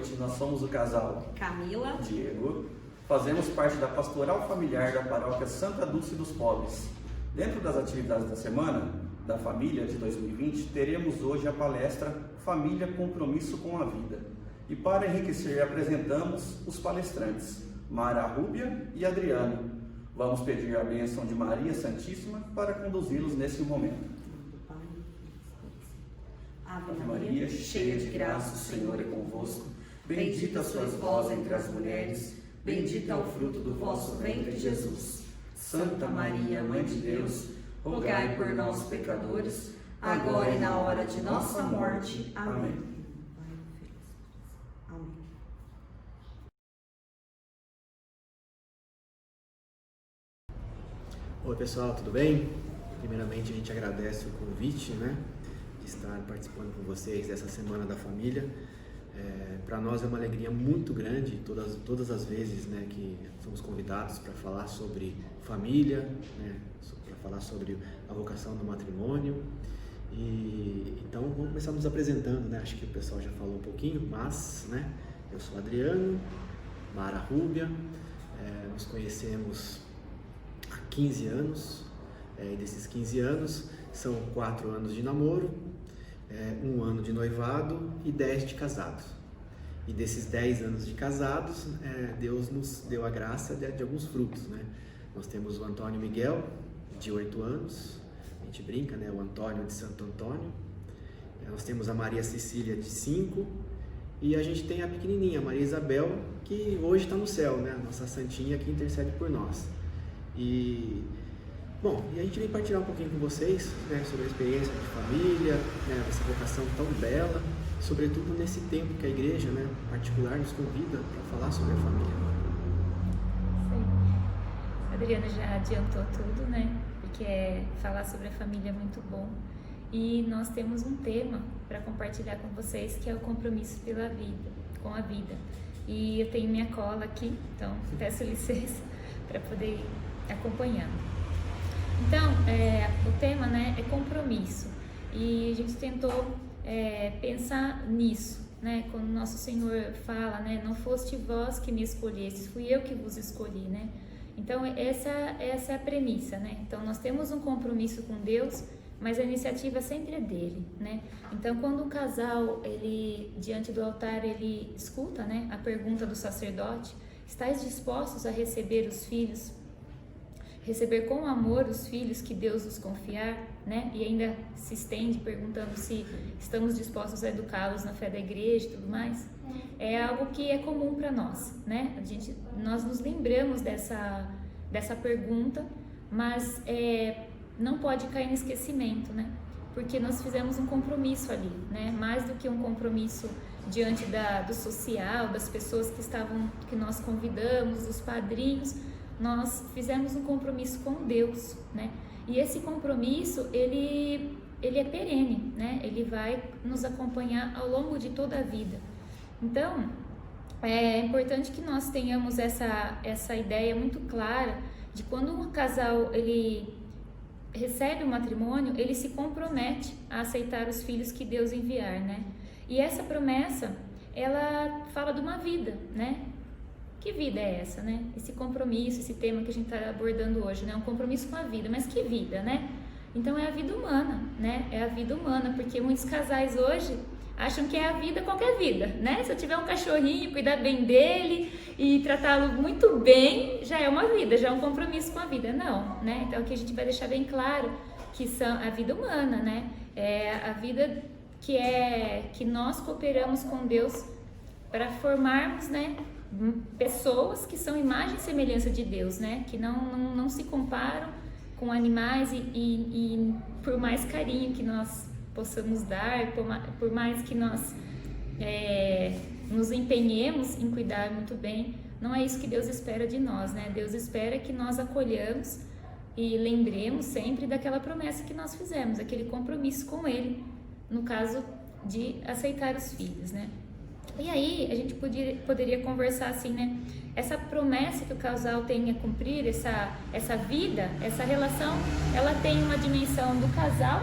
noite. Nós somos o casal Camila, Diego. Fazemos parte da Pastoral Familiar da Paróquia Santa Dulce dos Pobres. Dentro das atividades da Semana da Família de 2020, teremos hoje a palestra Família Compromisso com a Vida. E para enriquecer, apresentamos os palestrantes, Mara Rúbia e Adriano. Vamos pedir a bênção de Maria Santíssima para conduzi-los nesse momento. Ave Maria, cheia de graça, o Senhor é convosco. Bendita sois vós entre as mulheres, bendito é o fruto do vosso ventre, Jesus. Santa Maria, Mãe de Deus, rogai por nós, pecadores, agora e na hora de nossa morte. Amém. Oi pessoal, tudo bem? Primeiramente a gente agradece o convite, de estar participando com vocês dessa Semana da Família. Para nós é uma alegria muito grande todas as vezes que somos convidados para falar sobre família, para falar sobre a vocação do matrimônio. E então vamos começar nos apresentando, acho que o pessoal já falou um pouquinho, mas eu sou Adriano, Mara Rúbia, nos conhecemos há 15 anos, e desses 15 anos são 4 anos de namoro, 1 ano de noivado e 10 de casados. E desses 10 anos de casados, Deus nos deu a graça de alguns frutos, Nós temos o Antônio Miguel, de 8 anos, a gente brinca, o Antônio de Santo Antônio. Nós temos a Maria Cecília, de 5, e a gente tem a pequenininha, a Maria Isabel, que hoje está no céu, a nossa santinha que intercede por nós. E a gente vem partilhar um pouquinho com vocês sobre a experiência de família, essa vocação tão bela, sobretudo nesse tempo que a igreja particular nos convida para falar sobre a família. Sim. A Adriana já adiantou tudo, porque falar sobre a família é muito bom. E nós temos um tema para compartilhar com vocês, que é o compromisso pela vida, com a vida. E eu tenho minha cola aqui, então peço licença para poder ir acompanhando. Então, o tema é compromisso, e a gente tentou pensar nisso, quando nosso Senhor fala, não foste vós que me escolhestes, fui eu que vos escolhi, Então essa é a premissa, Então nós temos um compromisso com Deus, mas a iniciativa sempre é dele, Então quando um casal, ele diante do altar, ele escuta, a pergunta do sacerdote: estáis dispostos a receber os filhos? Receber com amor os filhos que Deus nos confiar, E ainda se estende perguntando se estamos dispostos a educá-los na fé da igreja e tudo mais. É algo que é comum para nós, Nós nos lembramos dessa pergunta, mas não pode cair no esquecimento, Porque nós fizemos um compromisso ali, Mais do que um compromisso diante do social, das pessoas que nós convidamos, os padrinhos. Nós fizemos um compromisso com Deus, E esse compromisso, ele é perene, Ele vai nos acompanhar ao longo de toda a vida. Então, é importante que nós tenhamos essa ideia muito clara de quando um casal, ele recebe o matrimônio, ele se compromete a aceitar os filhos que Deus enviar, E essa promessa, ela fala de uma vida, Que vida é essa, Esse compromisso, esse tema que a gente está abordando hoje, Um compromisso com a vida, mas que vida, Então é a vida humana, É a vida humana, porque muitos casais hoje acham que é a vida, qualquer vida, Se eu tiver um cachorrinho, cuidar bem dele e tratá-lo muito bem, já é uma vida, já é um compromisso com a vida. Não, Então aqui a gente vai deixar bem claro que são a vida humana, É a vida que nós cooperamos com Deus para formarmos, pessoas que são imagem e semelhança de Deus, que não se comparam com animais e por mais carinho que nós possamos dar, por mais que nós nos empenhemos em cuidar muito bem, não é isso que Deus espera de nós, Deus espera que nós acolhamos e lembremos sempre daquela promessa que nós fizemos, aquele compromisso com Ele, no caso de aceitar os filhos, E aí a gente poderia conversar assim, Essa promessa que o casal tem a cumprir, essa vida, essa relação, ela tem uma dimensão do casal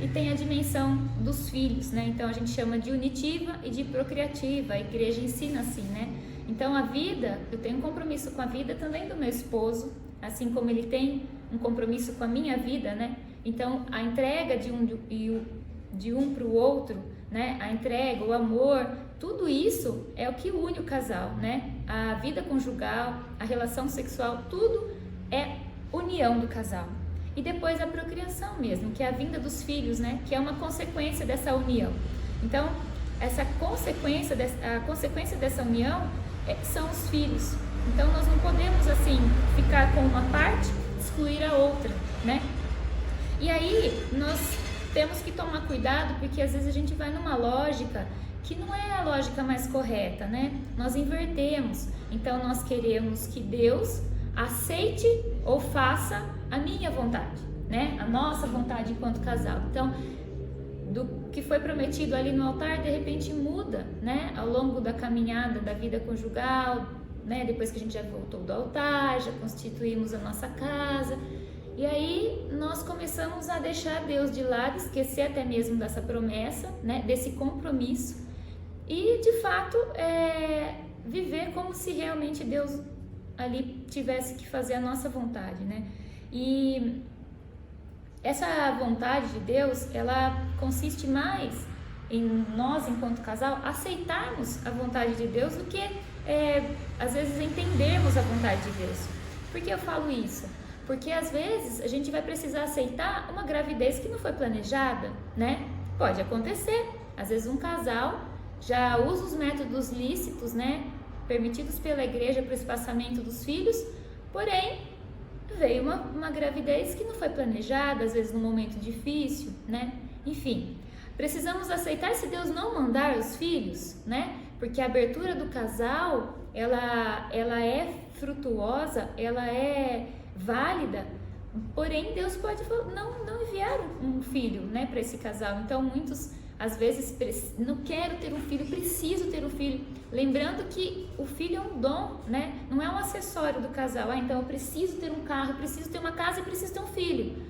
e tem a dimensão dos filhos, né? Então a gente chama de unitiva e de procriativa, a igreja ensina assim, né? Então a vida, eu tenho um compromisso com a vida também do meu esposo, assim como ele tem um compromisso com a minha vida, né? Então a entrega de um para o outro, né? A entrega, o amor, tudo isso é o que une o casal, né? A vida conjugal, a relação sexual, tudo é união do casal. E depois a procriação mesmo, que é a vinda dos filhos, né? Que é uma consequência dessa união. Então, a consequência dessa união são os filhos. Então, nós não podemos, assim, ficar com uma parte, excluir a outra, né? E aí, nós temos que tomar cuidado, porque às vezes a gente vai numa lógica que não é a lógica mais correta, né? Nós invertemos. Então, nós queremos que Deus aceite ou faça a minha vontade, né? A nossa vontade enquanto casal. Então, do que foi prometido ali no altar, de repente muda, né? Ao longo da caminhada da vida conjugal, né? Depois que a gente já voltou do altar, já constituímos a nossa casa, e aí nós começamos a deixar Deus de lado, esquecer até mesmo dessa promessa, né? Desse compromisso, e de fato viver como se realmente Deus ali tivesse que fazer a nossa vontade, né? E essa vontade de Deus, ela consiste mais em nós, enquanto casal, aceitarmos a vontade de Deus do que, às vezes, entendermos a vontade de Deus. Por que eu falo isso? Porque, às vezes, a gente vai precisar aceitar uma gravidez que não foi planejada, né? Pode acontecer. Às vezes, um casal já usa os métodos lícitos, né? Permitidos pela igreja para o espaçamento dos filhos, porém veio uma gravidez que não foi planejada, às vezes num momento difícil, né? Enfim, precisamos aceitar se Deus não mandar os filhos, né? Porque a abertura do casal, ela é frutuosa, ela é válida, porém Deus pode não enviar um filho, né, para esse casal. Então muitos às vezes não quero ter um filho, preciso ter um filho, lembrando que o filho é um dom, né? Não é um acessório do casal. Então eu preciso ter um carro, preciso ter uma casa e preciso ter um filho.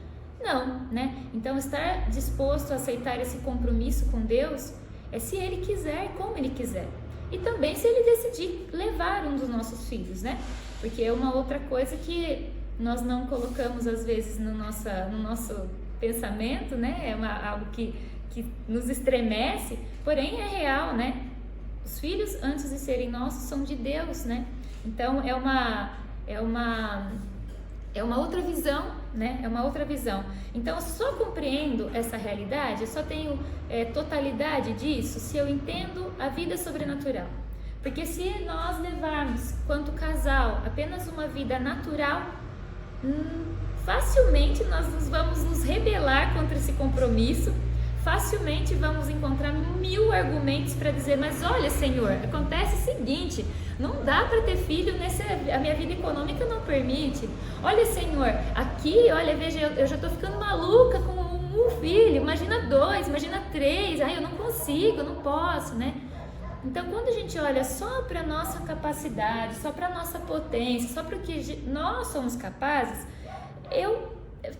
Não, né? Então estar disposto a aceitar esse compromisso com Deus é se Ele quiser, como Ele quiser. E também se Ele decidir levar um dos nossos filhos, né? Porque é uma outra coisa que nós não colocamos às vezes no nosso pensamento, né? É algo que nos estremece, porém é real, né? Os filhos, antes de serem nossos, são de Deus, né? Então é uma outra visão, né? É uma outra visão. Então eu só compreendo essa realidade, eu só tenho totalidade disso se eu entendo a vida sobrenatural. Porque se nós levarmos, quanto casal, apenas uma vida natural, facilmente nós vamos nos rebelar contra esse compromisso. Facilmente vamos encontrar 1000 argumentos para dizer, mas olha, Senhor, acontece o seguinte, não dá para ter filho, a minha vida econômica não permite. Olha, Senhor, aqui, olha, veja, eu já estou ficando maluca com um filho, imagina 2, imagina 3, eu não consigo, eu não posso, né? Então, quando a gente olha só para a nossa capacidade, só para a nossa potência, só para o que nós somos capazes,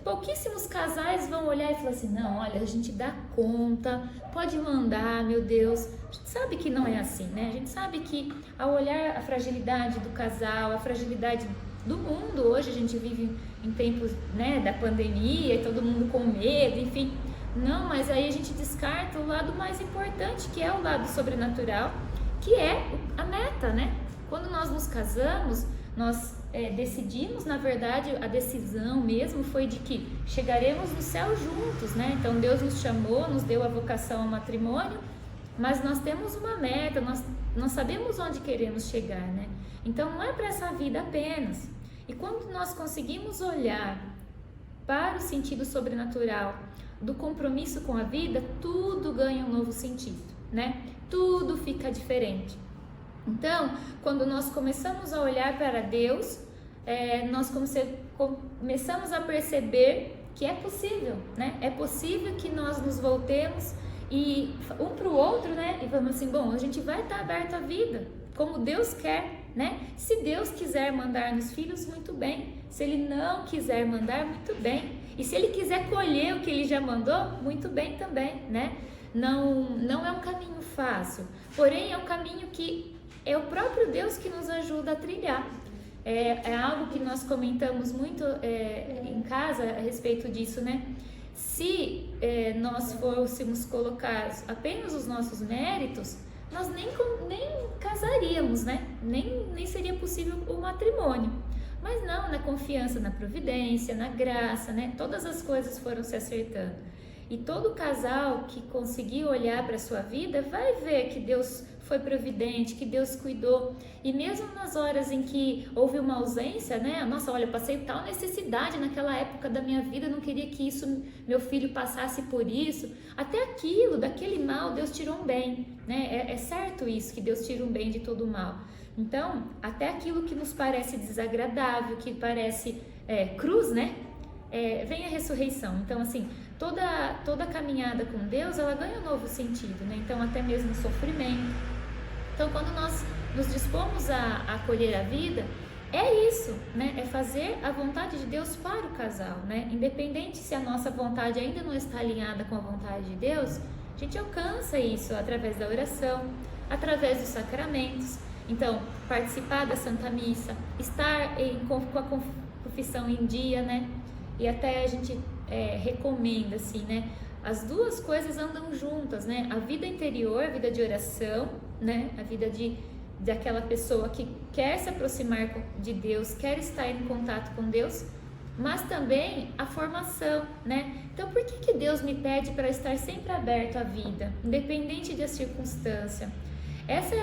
pouquíssimos casais vão olhar e falar assim, não, olha, a gente dá conta, pode mandar, meu Deus. A gente sabe que não é assim, né? A gente sabe que ao olhar a fragilidade do casal, a fragilidade do mundo, hoje a gente vive em tempos, né, da pandemia e todo mundo com medo, enfim. Não, mas aí a gente descarta o lado mais importante, que é o lado sobrenatural, que é a meta, né? Quando nós nos casamos, nós decidimos, na verdade, a decisão mesmo foi de que chegaremos no céu juntos, né? Então Deus nos chamou, nos deu a vocação ao matrimônio, mas nós temos uma meta, nós sabemos onde queremos chegar, né? Então não é para essa vida apenas. E quando nós conseguimos olhar para o sentido sobrenatural do compromisso com a vida, tudo ganha um novo sentido, né? Tudo fica diferente. Então, quando nós começamos a olhar para Deus, nós começamos a perceber que é possível, né? É possível que nós nos voltemos e um para o outro, né? E vamos assim, bom, a gente vai estar aberto à vida, como Deus quer, né? Se Deus quiser mandar nos filhos, muito bem. Se Ele não quiser mandar, muito bem. E se ele quiser colher o que ele já mandou, muito bem também, né? Não é um caminho fácil, porém é um caminho que é o próprio Deus que nos ajuda a trilhar. É algo que nós comentamos muito em casa a respeito disso, né? Se nós fôssemos colocar apenas os nossos méritos, nós nem casaríamos, né? Nem seria possível o matrimônio. Mas não, na confiança na providência, na graça, né? Todas as coisas foram se acertando. E todo casal que conseguir olhar para a sua vida vai ver que Deus foi providente, que Deus cuidou. E mesmo nas horas em que houve uma ausência, né? Nossa, olha, eu passei tal necessidade naquela época da minha vida, não queria que meu filho passasse por isso. Até aquilo, daquele mal, Deus tirou um bem, né? É certo isso, que Deus tira um bem de todo o mal. Então, até aquilo que nos parece desagradável, que parece cruz, né? Vem a ressurreição. Então, assim, toda caminhada com Deus, ela ganha um novo sentido, né? Então, até mesmo o sofrimento. Então, quando nós nos dispomos a acolher a vida, é isso, né? É fazer a vontade de Deus para o casal, né? Independente se a nossa vontade ainda não está alinhada com a vontade de Deus, a gente alcança isso através da oração, através dos sacramentos. Então, participar da Santa Missa, estar com a confissão em dia, né? E até a gente recomenda, assim, né? As duas coisas andam juntas, né? A vida interior, a vida de oração, né? A vida daquela pessoa que quer se aproximar de Deus, quer estar em contato com Deus, mas também a formação, né? Então, por que Deus me pede para estar sempre aberto à vida, independente da circunstância? Essa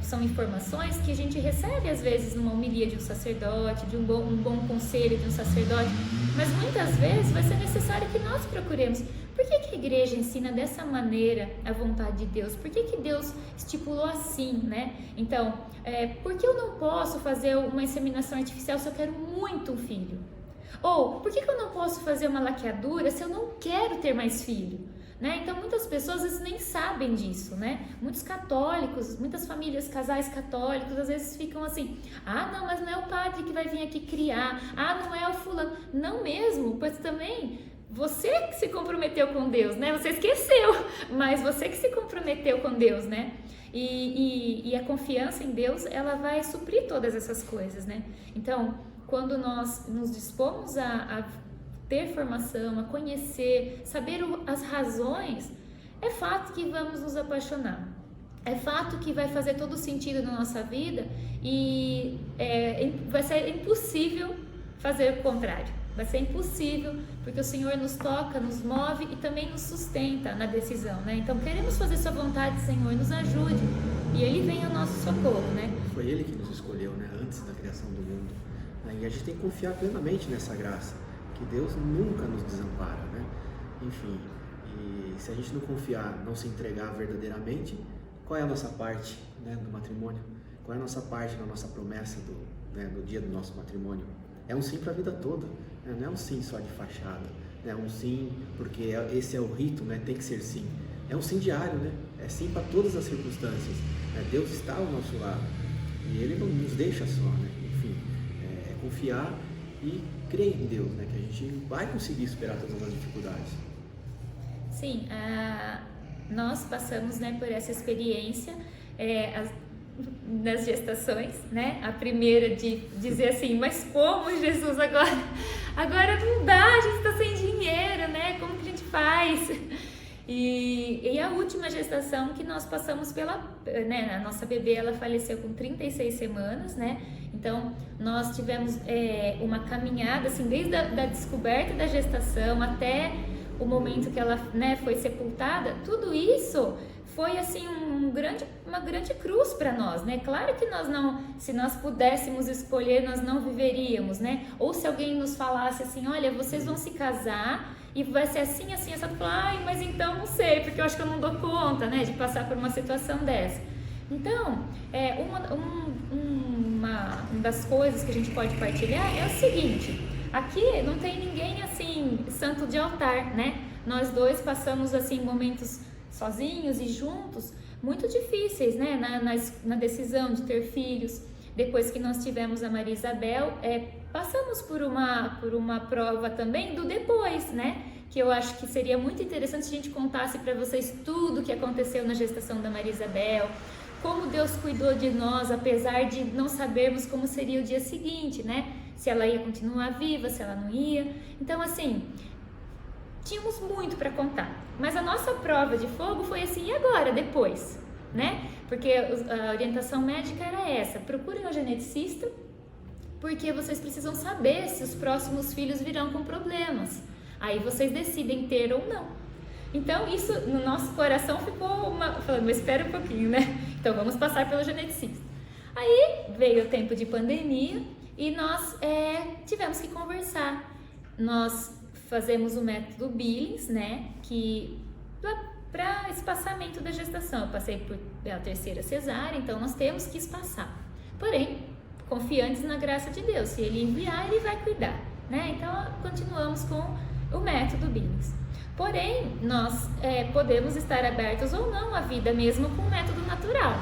são informações que a gente recebe às vezes numa homilia de um sacerdote, de um bom conselho de um sacerdote, mas muitas vezes vai ser necessário que nós procuremos. Por que a igreja ensina dessa maneira a vontade de Deus? Por que Deus estipulou assim, né? Então, por que eu não posso fazer uma inseminação artificial se eu quero muito um filho? Ou, por que eu não posso fazer uma laqueadura se eu não quero ter mais filho? Né? Então, muitas pessoas às vezes nem sabem disso, né? Muitos católicos, muitas famílias, casais católicos, às vezes ficam assim: ah, não, mas não é o padre que vai vir aqui criar, ah, não é o fulano. Não mesmo, pois também você que se comprometeu com Deus, né? Você esqueceu, mas você que se comprometeu com Deus, né? E a confiança em Deus, ela vai suprir todas essas coisas, né? Então, quando nós nos dispomos a ter formação, a conhecer, saber as razões, é fato que vamos nos apaixonar. É fato que vai fazer todo sentido na nossa vida e vai ser impossível fazer o contrário. Vai ser impossível, porque o Senhor nos toca, nos move e também nos sustenta na decisão, né? Então, queremos fazer sua vontade, Senhor, nos ajude. E Ele vem ao nosso socorro, né? Foi Ele que nos escolheu, né? Antes da criação do mundo. E a gente tem que confiar plenamente nessa graça, que Deus nunca nos desampara, né? Enfim, e se a gente não confiar, não se entregar verdadeiramente, qual é a nossa parte, né, no matrimônio? Qual é a nossa parte na nossa promessa do dia do nosso matrimônio? É um sim para a vida toda, né? Não é um sim só de fachada, né? É um sim porque esse é o rito, né? Tem que ser sim. É um sim diário, né? É sim para todas as circunstâncias, né? Deus está ao nosso lado e Ele não nos deixa só, né? Enfim, é confiar e crer em Deus, né? Que a gente vai conseguir superar todas as dificuldades. Sim, nós passamos, né, por essa experiência nas gestações, né? A primeira de dizer assim, mas como, Jesus, agora não dá, a gente está sem dinheiro, né? Como que a gente faz? E a última gestação que nós passamos a nossa bebê, ela faleceu com 36 semanas, né? Então, nós tivemos uma caminhada, assim, desde a descoberta da gestação até o momento que ela, né, foi sepultada. Tudo isso foi, assim, uma grande cruz para nós, né? Claro que se nós pudéssemos escolher, nós não viveríamos, né? Ou se alguém nos falasse assim, olha, vocês vão se casar e vai ser assim, assim, essa falar, ai, mas então não sei, porque eu acho que eu não dou conta, né, de passar por uma situação dessa. Então, uma das coisas que a gente pode partilhar é o seguinte: aqui não tem ninguém assim, santo de altar, né? Nós dois passamos assim momentos sozinhos e juntos, muito difíceis, né? Na decisão de ter filhos. Depois que nós tivemos a Maria Isabel, passamos por uma prova também do depois, né? Que eu acho que seria muito interessante se a gente contasse para vocês tudo o que aconteceu na gestação da Maria Isabel, como Deus cuidou de nós, apesar de não sabermos como seria o dia seguinte, né? Se ela ia continuar viva, se ela não ia. Então, assim, tínhamos muito para contar. Mas a nossa prova de fogo foi assim, e agora, depois, né? Porque a orientação médica era essa: procurem um geneticista, porque vocês precisam saber se os próximos filhos virão com problemas. Aí vocês decidem ter ou não. Então isso no nosso coração ficou falando, mas espera um pouquinho, né? Então vamos passar pelo geneticista. Aí veio o tempo de pandemia e nós tivemos que conversar. Nós fazemos o método Billings, né? Que para espaçamento da gestação. Eu passei pela 3ª cesárea, então nós temos que espaçar. Porém, confiantes na graça de Deus. Se Ele enviar, Ele vai cuidar, né? Então continuamos com o método Billings. Porém, nós podemos estar abertos ou não à vida mesmo com o método natural.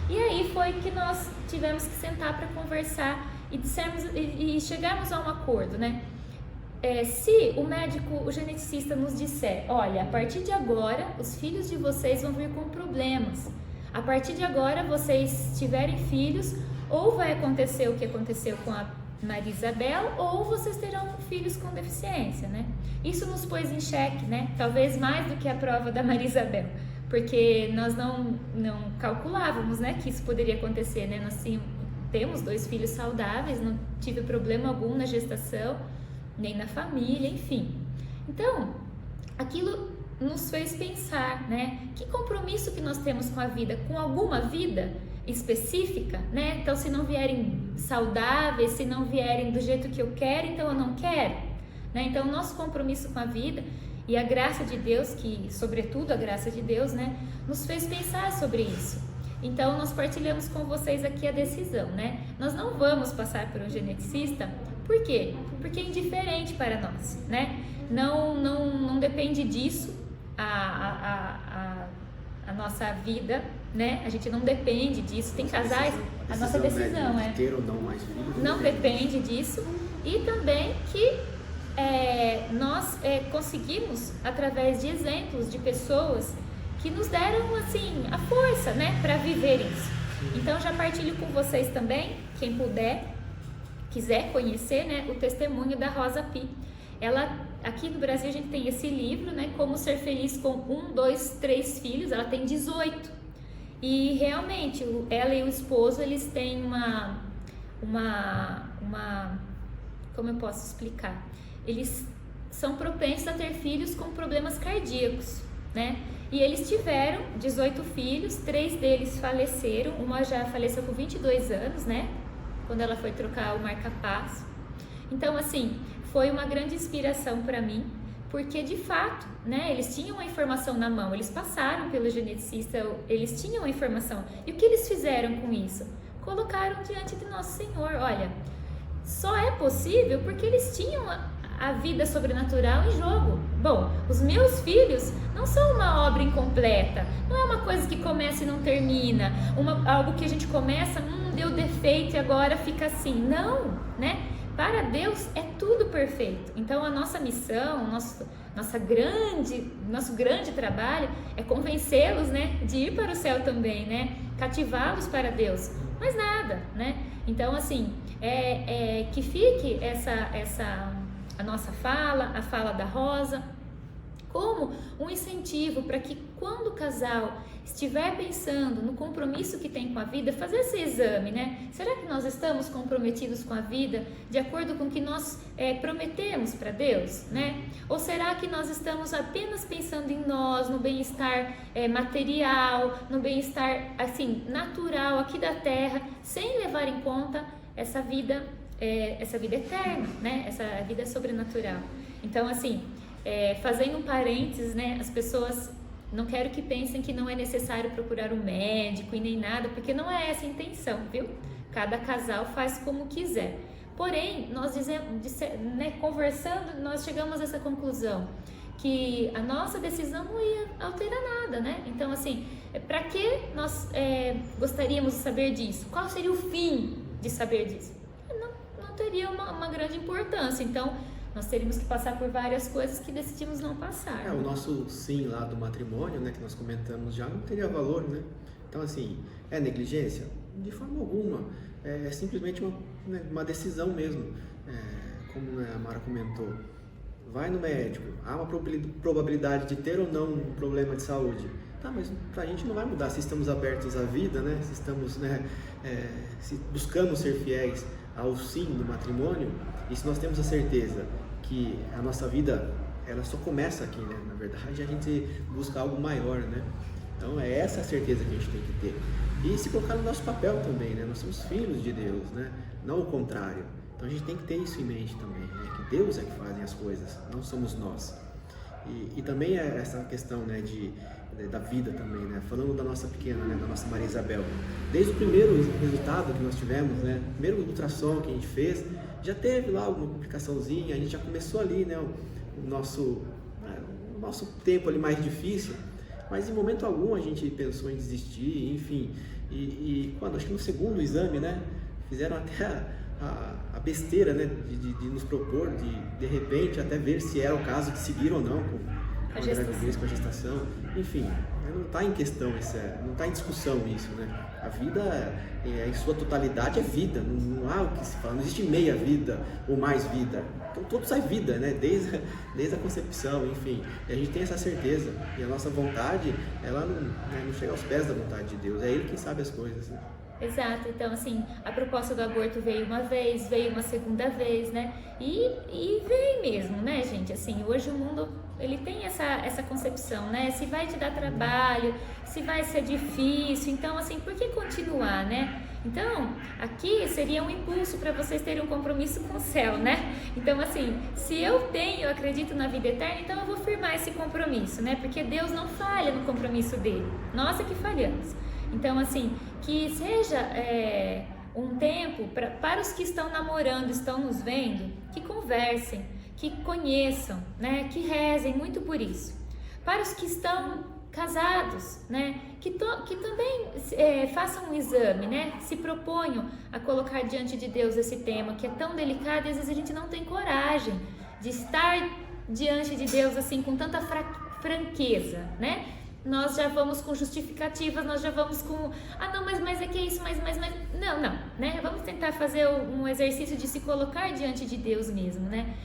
E aí foi que nós tivemos que sentar para conversar e chegarmos a um acordo, né? Se o médico, o geneticista nos disser, olha, a partir de agora os filhos de vocês vão vir com problemas. A partir de agora vocês tiverem filhos, ou vai acontecer o que aconteceu com a Maria Isabel, ou vocês terão filhos com deficiência, né? Isso nos pôs em xeque, né? Talvez mais do que a prova da Maria Isabel, porque nós não calculávamos, né, que isso poderia acontecer, né? Nós temos 2 filhos saudáveis, não tive problema algum na gestação, nem na família, enfim. Então, aquilo nos fez pensar, né? Que compromisso que nós temos com a vida, com alguma vida específica, né? Então, se não vierem saudáveis, se não vierem do jeito que eu quero, então eu não quero, né? Então, o nosso compromisso com a vida e a graça de Deus, que sobretudo a graça de Deus, né, nos fez pensar sobre isso. Então, nós partilhamos com vocês aqui a decisão, né? Nós não vamos passar por um geneticista, por quê? Porque é indiferente para nós, né? Não depende disso a nossa vida, né? A gente não depende disso. Tem casais, a nossa decisão é ter ou não mais filhos. Não depende disso. E também que nós conseguimos, através de exemplos de pessoas que nos deram assim a força, né, para viver isso. Então já partilho com vocês também, quem quiser conhecer, né, o testemunho da Rosa Pi. Ela, aqui no Brasil a gente tem esse livro, né, Como Ser Feliz com 1, 2, 3 filhos. Ela tem 18 e realmente ela e o esposo, eles têm uma como eu posso explicar? Eles são propensos a ter filhos com problemas cardíacos, né? E eles tiveram 18 filhos, 3 deles faleceram, uma já faleceu com 22 anos, né? Quando ela foi trocar o marca-passo. Então, assim, foi uma grande inspiração para mim, porque de fato, né, eles tinham a informação na mão, eles passaram pelo geneticista, eles tinham a informação. E o que eles fizeram com isso? Colocaram diante de Nosso Senhor. Olha, só é possível porque eles tinham a vida sobrenatural em jogo. Bom, os meus filhos não são uma obra incompleta, não é uma coisa que começa e não termina, algo que a gente começa, deu defeito e agora fica assim. Não, né? Para Deus é tudo perfeito. Então a nossa missão, nosso grande trabalho é convencê-los, né, de ir para o céu também, né? Cativá-los para Deus. Mas nada, né? Então assim, que fique a nossa fala, a fala da Rosa, como um incentivo para que quando o casal estiver pensando no compromisso que tem com a vida, fazer esse exame, né? Será que nós estamos comprometidos com a vida de acordo com o que nós prometemos para Deus, né? Ou será que nós estamos apenas pensando em nós, no bem-estar material, no bem-estar assim natural aqui da terra, sem levar em conta essa vida eterna, né? Essa vida sobrenatural. Então, assim, fazendo um parênteses, né? As pessoas, não quero que pensem que não é necessário procurar um médico e nem nada, porque não é essa a intenção, viu? Cada casal faz como quiser. Porém, nós conversando, nós chegamos a essa conclusão, que a nossa decisão não ia alterar nada, né? Então, assim, para que nós gostaríamos de saber disso? Qual seria o fim de saber disso? Não teria uma grande importância. Então, nós teríamos que passar por várias coisas que decidimos não passar. O nosso sim lá do matrimônio, né, que nós comentamos já, não teria valor, né? Então, assim, é negligência? De forma alguma. É simplesmente uma decisão mesmo. Como a Mara comentou, vai no médico, há uma probabilidade de ter ou não um problema de saúde. Tá, mas pra gente não vai mudar se estamos abertos à vida, né? Se estamos, se buscamos ser fiéis ao sim do matrimônio, e se nós temos a certeza que a nossa vida, ela só começa aqui, né? Na verdade, a gente busca algo maior, né? Então, é essa a certeza que a gente tem que ter. E se colocar no nosso papel também, né? Nós somos filhos de Deus, né? Não o contrário. Então, a gente tem que ter isso em mente também, né? Que Deus é que faz as coisas, não somos nós. E também é essa questão, né, da vida também, né? Falando da nossa pequena, né, da nossa Maria Isabel. Desde o primeiro resultado que nós tivemos, né, o primeiro ultrassom que a gente fez, já teve lá alguma complicaçãozinha, a gente já começou ali, né, o nosso tempo ali mais difícil, mas em momento algum a gente pensou em desistir, enfim. E quando, acho que no segundo exame, né, fizeram até a besteira, né, de nos propor, de repente até ver se era o caso de seguir ou não com a gravidez, com a gestação, enfim, não está em questão, não está em discussão isso, né? A vida, em sua totalidade, é vida, não há o que se fala, não existe meia vida ou mais vida, então todos é vida, né? Desde a concepção, enfim, e a gente tem essa certeza, e a nossa vontade, ela não chega aos pés da vontade de Deus, é Ele quem sabe as coisas, né? Exato, então assim, a proposta do aborto veio uma vez, veio uma segunda vez, né? E veio mesmo, né, gente? Assim, hoje o mundo, ele tem essa concepção, né? Se vai te dar trabalho, se vai ser difícil, então assim, por que continuar, né? Então, aqui seria um impulso para vocês terem um compromisso com o céu, né? Então assim, se eu acredito na vida eterna, então eu vou firmar esse compromisso, né? Porque Deus não falha no compromisso dele, nós é que falhamos. Então, assim, que seja um tempo para os que estão namorando, estão nos vendo, que conversem, que conheçam, né, que rezem muito por isso. Para os que estão casados, né, que também façam um exame, né, se proponham a colocar diante de Deus esse tema que é tão delicado e às vezes a gente não tem coragem de estar diante de Deus assim com tanta franqueza, né? Nós já vamos com justificativas, nós já vamos com, não, mas é que é isso, mas, não, né? Vamos tentar fazer um exercício de se colocar diante de Deus mesmo, né?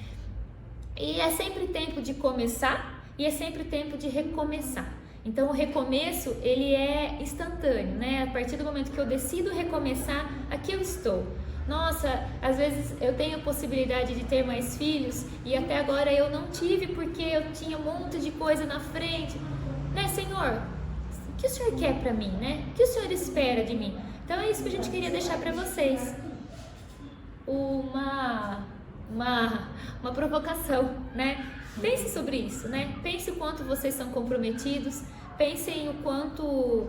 E é sempre tempo de começar e é sempre tempo de recomeçar. Então, o recomeço, ele é instantâneo, né? A partir do momento que eu decido recomeçar, aqui eu estou. Nossa, às vezes eu tenho a possibilidade de ter mais filhos e até agora eu não tive porque eu tinha um monte de coisa na frente. Né, Senhor, o que o Senhor quer para mim, né? O que o Senhor espera de mim? Então é isso que a gente queria deixar para vocês. Uma provocação, né? Pense sobre isso, né? Pense o quanto vocês são comprometidos, pensem o quanto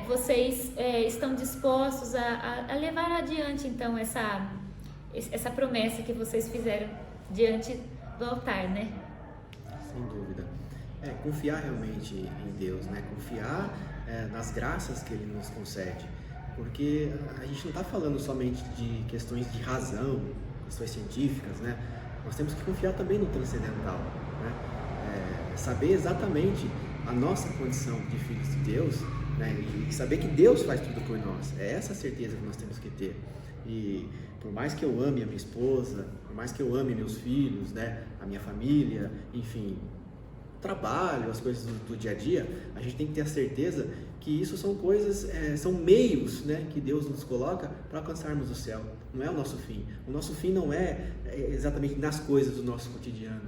vocês estão dispostos a levar adiante, então, essa promessa que vocês fizeram diante do altar, né? Sem dúvida. Confiar realmente em Deus, né? Confiar nas graças que Ele nos concede, porque a gente não está falando somente de questões de razão, questões científicas, né? Nós temos que confiar também no transcendental, né? Saber exatamente a nossa condição de filhos de Deus, né? E saber que Deus faz tudo por nós, é essa a certeza que nós temos que ter. E por mais que eu ame a minha esposa, por mais que eu ame meus filhos, né? A minha família, enfim, trabalho, as coisas do dia a dia, a gente tem que ter a certeza que isso são coisas, são meios, né, que Deus nos coloca para alcançarmos o céu. Não é o nosso fim. O nosso fim não é exatamente nas coisas do nosso cotidiano.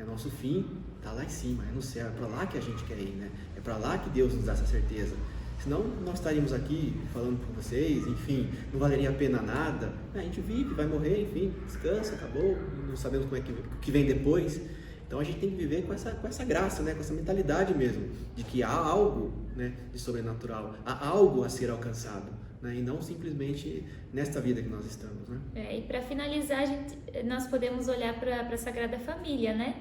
Nosso fim está lá em cima, é no céu, é para lá que a gente quer ir, né? É para lá que Deus nos dá essa certeza. Senão nós estaríamos aqui falando com vocês, enfim, não valeria a pena nada. A gente vive, vai morrer, enfim, descansa, acabou, não sabemos como é que vem depois. Então a gente tem que viver com essa graça, né? Com essa mentalidade mesmo, de que há algo, né, de sobrenatural, há algo a ser alcançado, né? E não simplesmente nesta vida que nós estamos, né? E para finalizar, nós podemos olhar para a Sagrada Família, né?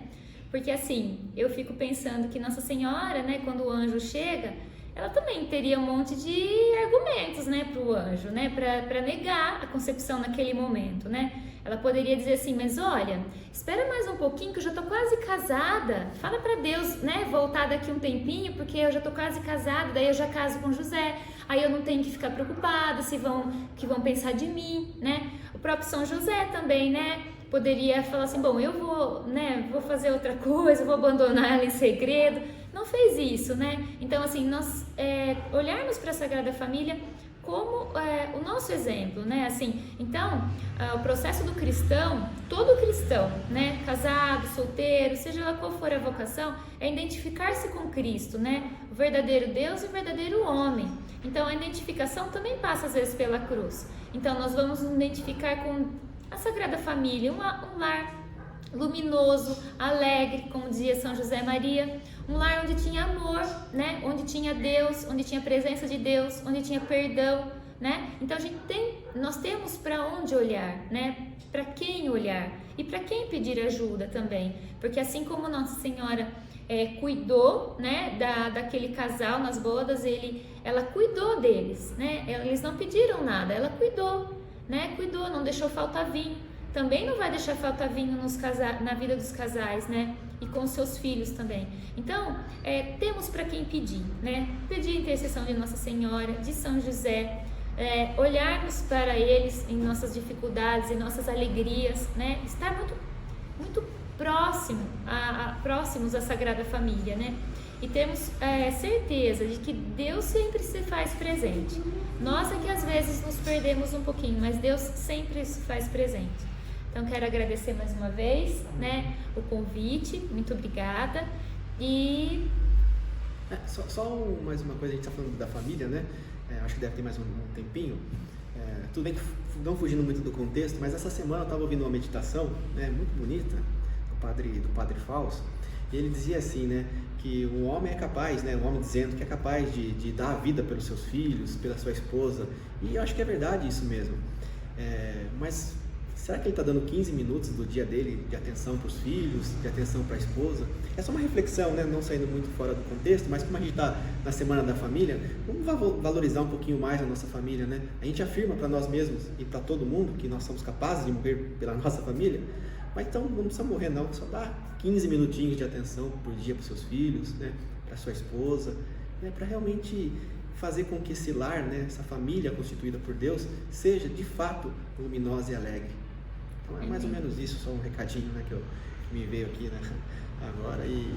Porque assim, eu fico pensando que Nossa Senhora, né, quando o anjo chega, ela também teria um monte de argumentos, né, para o anjo, né, para negar a concepção naquele momento, né? Ela poderia dizer assim, mas olha, espera mais um pouquinho que eu já tô quase casada. Fala para Deus, né, voltar daqui um tempinho, porque eu já tô quase casada, daí eu já caso com José. Aí eu não tenho que ficar preocupada que vão pensar de mim, né? O próprio São José também, né? Poderia falar assim, bom, eu vou fazer outra coisa, vou abandonar ela em segredo. Não fez isso, né? Então, assim, nós olharmos para a Sagrada Família como o nosso exemplo, né? Assim, então, o processo do cristão, todo cristão, né? Casado, solteiro, seja lá qual for a vocação, é identificar-se com Cristo, né? O verdadeiro Deus e o verdadeiro homem. Então, a identificação também passa, às vezes, pela cruz. Então, nós vamos nos identificar com a Sagrada Família, um lar luminoso, alegre, como dizia São José Maria, um lar onde tinha amor, né? Onde tinha Deus, onde tinha presença de Deus, onde tinha perdão, né? Então nós temos para onde olhar, né? Para quem olhar e para quem pedir ajuda também, porque assim como Nossa Senhora cuidou, né? Daquele casal nas bodas, ela cuidou deles, né? Eles não pediram nada, ela cuidou, né? Cuidou, não deixou faltar vinho. Também não vai deixar faltar vinho na vida dos casais, né? E com seus filhos também. Então, temos para quem pedir, né? Pedir a intercessão de Nossa Senhora, de São José, olharmos para eles em nossas dificuldades, em nossas alegrias, né? Estar muito, muito próximos à Sagrada Família, né? E temos certeza de que Deus sempre se faz presente. Nós é que às vezes nos perdemos um pouquinho, mas Deus sempre se faz presente. Então, quero agradecer mais uma vez, né, o convite, muito obrigada. E... mais uma coisa, a gente está falando da família, né? Acho que deve ter mais um tempinho. Tudo bem que não fugindo muito do contexto, mas essa semana eu estava ouvindo uma meditação, né, muito bonita, do Padre Fausto, e ele dizia assim, né, que o homem é capaz, né, o homem dizendo que é capaz de dar a vida pelos seus filhos, pela sua esposa, e eu acho que é verdade isso mesmo. Mas será que ele está dando 15 minutos do dia dele de atenção para os filhos, de atenção para a esposa? É só uma reflexão, né? Não saindo muito fora do contexto, mas como a gente está na Semana da Família, vamos valorizar um pouquinho mais a nossa família, né? A gente afirma para nós mesmos e para todo mundo que nós somos capazes de morrer pela nossa família, mas então não precisa morrer não, só dá 15 minutinhos de atenção por dia para os seus filhos, né? Para sua esposa, né? Para realmente fazer com que esse lar, né? Essa família constituída por Deus, seja de fato luminosa e alegre. Então é mais ou menos isso, só um recadinho, né, que me veio aqui, né, agora. E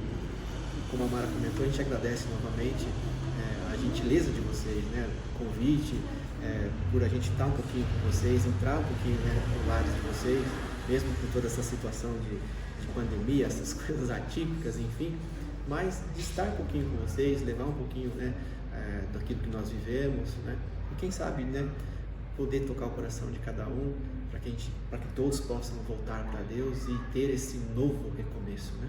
como a Mara comentou, a gente agradece novamente a gentileza de vocês, né, o convite, por a gente estar um pouquinho com vocês, entrar um pouquinho, né, no lares de vocês, mesmo com toda essa situação de pandemia, essas coisas atípicas, enfim, mas de estar um pouquinho com vocês, levar um pouquinho, né, daquilo que nós vivemos, né, e quem sabe, né, poder tocar o coração de cada um, para que todos possam voltar para Deus e ter esse novo recomeço, né?